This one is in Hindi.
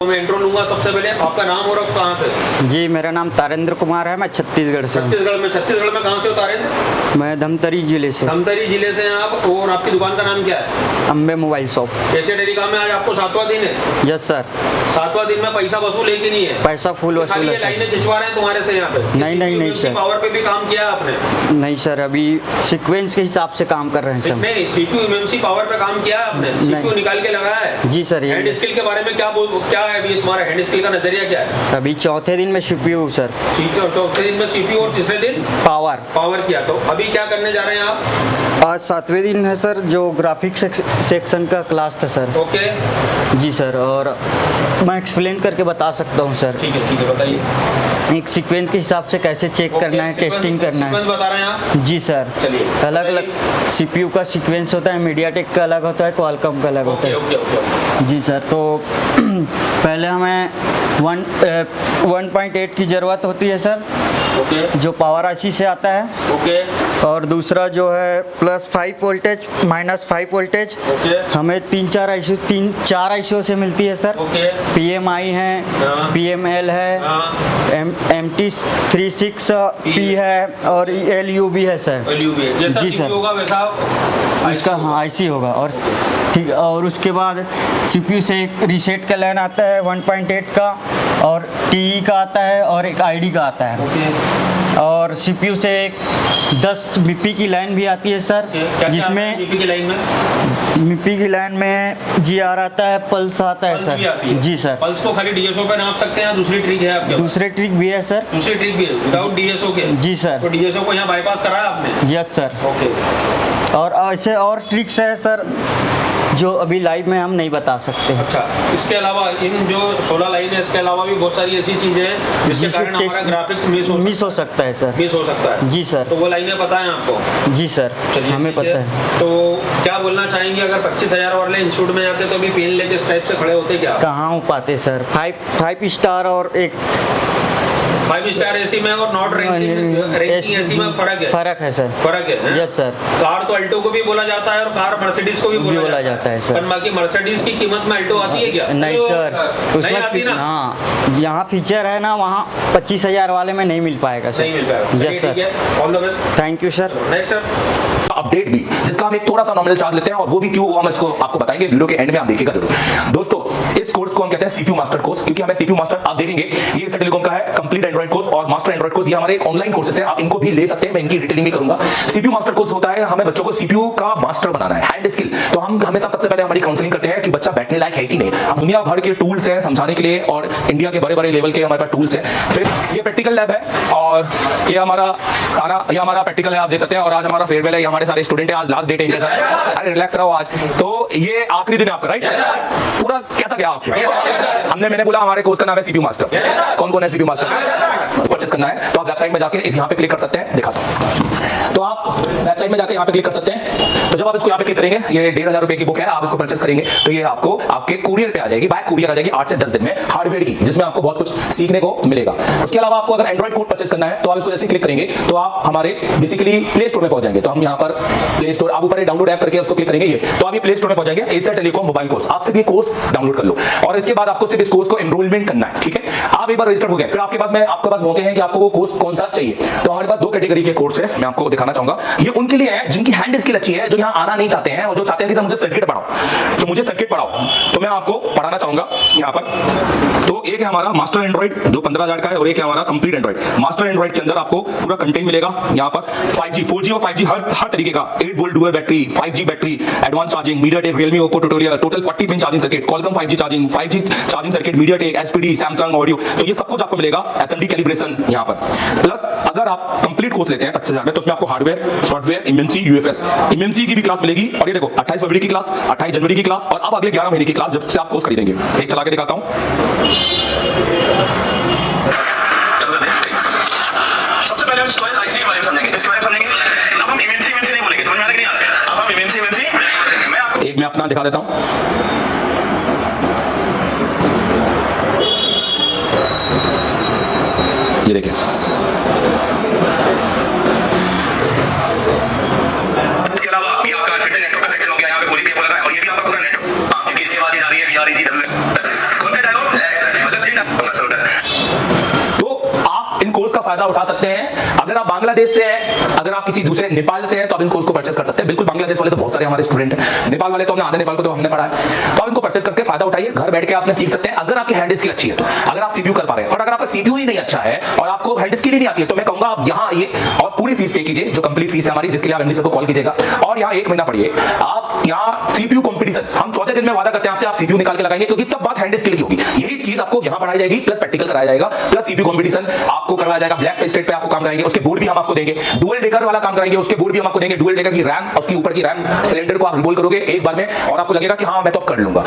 तो मैं इंट्रो लूंगा। सबसे पहले आपका नाम और आप कहाँ से? जी, मेरा नाम तारेंद्र कुमार है, मैं छत्तीसगढ़ से हूँ। छत्तीसगढ़ में कहाँ से हो तारेंद्र? मैं धमतरी जिले से। धमतरी जिले से हैं आप। और आपकी दुकान का नाम क्या है? Ambe mobile shop. कैसे टेलीकॉम में आज आपको 7वां दिन है? Yes sir. 7वां दिन में पैसा वसूल है कि नहीं है? पैसा फुल वसूल खाली है ये सर। लाइनें खिंचवा रहे हैं तुम्हारे से यहाँ पे? नहीं सर। पावर पे भी काम किया है आपने? नहीं सर, अभी सीक्वेंस के हिसाब से काम कर रहे हैं सर। नहीं, सीपीयू एमएमसी पावर पे काम किया है आपने? सीपीयू निकाल के लगाया है? जी सर। हैंड स्किल के बारे में क्या है अभी तुम्हारा हैंड स्किल का नजरिया क्या है? अभी चौथे दिन में सीपीयू सर। चौथे दिन में सीपीयू और तीसरे दिन पावर किया। तो अभी क्या करने जा रहे हैं आप? आज 7वें दिन है सर, जो ग्राफिक्स सेक्शन का क्लास था सर। ओके जी सर, और मैं एक्सप्लेन करके बता सकता हूँ सर। ठीक है बताइए। एक सीक्वेंस के हिसाब से कैसे चेक करना है, टेस्टिंग करना है। बता रहे हैं आप? जी सर। चलिए, अलग अलग सीपीयू का सीक्वेंस होता है, मीडियाटेक का अलग होता है, क्वालकॉम का अलग होता है। ओके। जी सर, तो पहले हमें 1.8 की ज़रूरत होती है सर, ओके जो पावर आईसी से आता है। ओके और दूसरा जो है +5 वोल्टेज, -5 वोल्टेज। ओके हमें 3-4 आईसीओ से मिलती है सर। ओके PMI है, PML है, MT36P है और LUB है सर। जैसा जी सीपीयू सर। होगा वैसा इसका हाँ आईसी होगा। और ठीक, और उसके बाद सीपीयू से एक रीसेट का लाइन आता है 1.8 का, और TE का आता है और एक ID का आता है। ओके। और सीपीयू से एक 10 MIPI की लाइन भी आती है सर, जिसमें MIPI की लाइन में MIPI की लाइन में GR आता है, पल्स आता है पल्स भी आती सर। है। जी सर। पल्स को खाली डीएसओ पे नाप सकते हैं, दूसरी ट्रिक है आपके पास? दूसरे ट्रिक भी है सर। दूसरी ट्रिक भी है विदाउट डीएसओ के? जी सर। तो डीएसओ को यहाँ बाईपास कराया आपने? Yes sir. ओके। और ऐसे और ट्रिक्स है सर, जो अभी लाइव में हम नहीं बता सकते। अच्छा, इसके अलावा इन जो 16 लाइन है, इसके अलावा भी बहुत सारी ऐसी चीजें हैं जिसके कारण हमारा ग्राफिक्स मिस हो सकता है सर। मिस हो सकता है। जी सर। तो वो लाइनें पता है आपको? जी सर, चलिए, हमें ठीक पता है। तो क्या बोलना चाहेंगे, अगर 25,000 वाले इंस्टीट्यूट में जाते तो अभी पेन लेके इस टाइप से खड़े होते क्या? कहाँ हो पाते सर। 5 स्टार और एक 5 स्टार एसी में और नॉट रैंकिंग एसी में फर्क है सर। फर्क है। Yes sir. कार तो अल्टो को भी बोला जाता है और कार मर्सिडीज को भी बोला जाता है सर। बाकी मर्सिडीज की कीमत में अल्टो आती है क्या? नहीं सर, नहीं आती ना? हाँ, यहाँ फीचर है ना, वहाँ 25,000 वाले में नहीं मिल पाएगा सर। नहीं मिल पाएगा। Yes sir. All the best. Thank you sir. Next update भी, जिसका हम एक थोड़ा सा नॉमिनल चार्ज लेते हैं, और वो भी क्यों वो हम इसको आपको बताएंगे। वीडियो के एंड में आप देखिएगा जरूर। दोस्तों, इस कोर्स को हम कहते हैं सीपीयू मास्टर कोर्स, क्योंकि हमें सीपीयू मास्टर आप देखेंगे ये एसर टेलीकॉम का है कंप्लीट एंड्रॉइड कोर्स और मास्टर एंड्रॉइड कोर्स। ये हमारे एक ऑनलाइन कोर्सेस है, आप इनको भी ले सकते हैं, मैं इनकी डिटेलिंग भी करूंगा। सीपीयू मास्टर कोर्स होता है, हमें बच्चों को सीपीयू का मास्टर बनाना है, हैंड स्किल। तो हम हमेशा सबसे पहले हमारी काउंसलिंग करते हैं कि बच्चा बैठने लायक है कि नहीं। हम दुनिया भर के टूल्स हैं समझाने के लिए, और इंडिया के बड़े बड़े लेवल के हमारे पास टूल्स हैं। फिर ये प्रैक्टिकल लैब है, और ये हमारा प्रैक्टिकल है, आप देख सकते हैं। और आज हमारा फेयरवेल है, हमारे सारे स्टूडेंट हैं, आज लास्ट डेट है। अरे रिलैक्स रहो आज, तो ये आखिरी दिन है आपका, राइट? पूरा कैसा गया आपका? मैंने बोला हमारे कोर्स का नाम है सीपीयू मास्टर। कौन कौन है सीपीयू मास्टर? परचेस करना है तो आप वेबसाइट में जाके इस यहाँ पे क्लिक कर सकते हैं, दिखाता हूं। तो आप वेबसाइट में जाके यहाँ पे क्लिक कर सकते हैं। तो जब आप इसको यहाँ पे क्लिक करेंगे, ये 1,500 रुपए की बुक है, आप इसको परचेस करेंगे तो ये आपको आपके कुरियर पे आ जाएगी, बाय कुरियर आ जाएगी 8 से 10 दिन में, हार्डवेयर की, जिसमें आपको बहुत कुछ सीखने को मिलेगा। उसके अलावा आपको अगर एंड्रॉइड कोड परचेस करना है तो आप इसको जैसे क्लिक करेंगे तो आप हमारे बेसिकली प्ले स्टोर में पहुंच जाएंगे। तो हम यहाँ पर प्ले स्टोर, आप ऊपर डाउनलोड ऐप करके उसको क्लिक करेंगे, ये तो आप ये प्ले स्टोर में पहुंच जाएंगे, एसर टेलीकॉम मोबाइल कोर्स। आप सिर्फ ये कोर्स डाउनलोड कर लो, और इसके बाद आपको सिर्फ इस कोर्स को एनरोलमेंट करना है, ठीक है? आप एक बार रजिस्टर हो गए, फिर आपके पास मौके हैं कि आपको वो कोर्स कौन सा चाहिए। तो हमारे पास 2 कैटेगरी के कोर्स है, मैं आपको दिखाना चाहूंगा। ये उनके लिए है जिनकी हैंड स्किल अच्छी है, जो यहाँ आना नहीं चाहते हैं और जो चाहते हैं कि सर मुझे सर्किट पढ़ाओ, तो मुझे सर्किट पढ़ाओ, तो मैं आपको पढ़ाना चाहूंगा यहाँ पर। तो एक है हमारा मास्टर एंड्रॉइड जो 15,000 का है, और एक है हमारा कंप्लीट एंड्रॉइड। मास्टर एंड्रॉइड के अंदर आपको पूरा कंटेंट मिलेगा यहाँ पर, 5G 4G और 5G हर तरीके का, 8 volt dual battery, 5G battery, advance charging, MediaTek, Realme, Oppo tutorial, total 40 pin charging circuit, Qualcomm 5G charging, 5G charging circuit, MediaTek, SPD, Samsung audio, तो ये सब कुछ आपको मिलेगा। एसएमडी कैलिब्रेशन यहाँ पर। प्लस अगर आप कंप्लीट कोर्स लेते हैं 25,000 में, तो उसमें आपको hardware, software, MMC, UFS, MMC की भी क्लास मिलेगी। और ये देखो 28 फरवरी की क्लास, 28 जनवरी की क्लास, और अब अगले 11 महीने की क्लास जब से आप कोर्स खरीदेंगे। एक चला के दिखाता हूं। सबसे पहले हम स्टोरेज आईसी के बारे में समझेंगे, इसके बारे में समझेंगे। अब हम एमएमसी नहीं बोलेंगे, समझ में आ रहा है कि नहीं आ रहा है? अब हम एमएमसी मैं आपको एक मैं अपना दिखा देता हूं। ये देखिए, इसके अलावा ये आपका फिर से नेटवर्क का सेक्शन हो गया, यहाँ पे 4G केबल लगा है, और ये भी आपका पूरा नेटवर्क। हाँ, क्योंकि इसके बाद ये आ रही है VREGW। कौन सा डायलॉग? फायदा उठा सकते हैं। अगर आप बांग्लादेश से हैं, अगर आप किसी दूसरे नेपाल से हैं, तो आप इनको उसको परचेस कर सकते हैं। बिल्कुल बांग्लादेश वाले तो बहुत सारे हमारे स्टूडेंट हैं, नेपाल वाले तो हमने आधे नेपाल को तो हमने पढ़ा है, तो आप इनको परचेस करके फायदा उठाइए। घर बैठ के आपने सीख सकते हैं अगर आपकी हैंड स्किल अच्छी है तो, अगर आप सीपीयू कर पा रहे हैं। और अगर आपका सीपीयू ही नहीं अच्छा है और आपको हैंड स्किल ही नहीं आती है, तो मैं कहूंगा आप यहाँ आइए और पूरी फीस पे कीजिए, जो कंप्लीट फीस है हमारी, जिसके लिए आप एमडी सर को कॉल कीजिएगा और यहाँ 1 महीना पढ़िए। आप यहाँ सीपीयू कंपटीशन हम 14 दिन में वादा करते हैं आपसे, आप सीपीयू निकाल के लगाएंगे, क्योंकि तब बात हैंड स्किल की होगी। यही चीज आपको यहाँ पढ़ाई जाएगी, प्लस प्रैक्टिकल कराया जाएगा, प्लस सीपीयू कंपटीशन आपको करवाया जाएगा। ब्लैक पे स्टेट पे आपको काम कराएंगे, उसके बोर्ड भी हम आपको देंगे। डुअल डेकर वाला काम कराएंगे, उसके बोर्ड भी हम आपको देंगे। डुअल डेकर की रैम, उसके ऊपर की रैम सिलेंडर को आप रिमूव करोगे एक बार में और आपको लगेगा कि हाँ मैं तो अब कर लूंगा।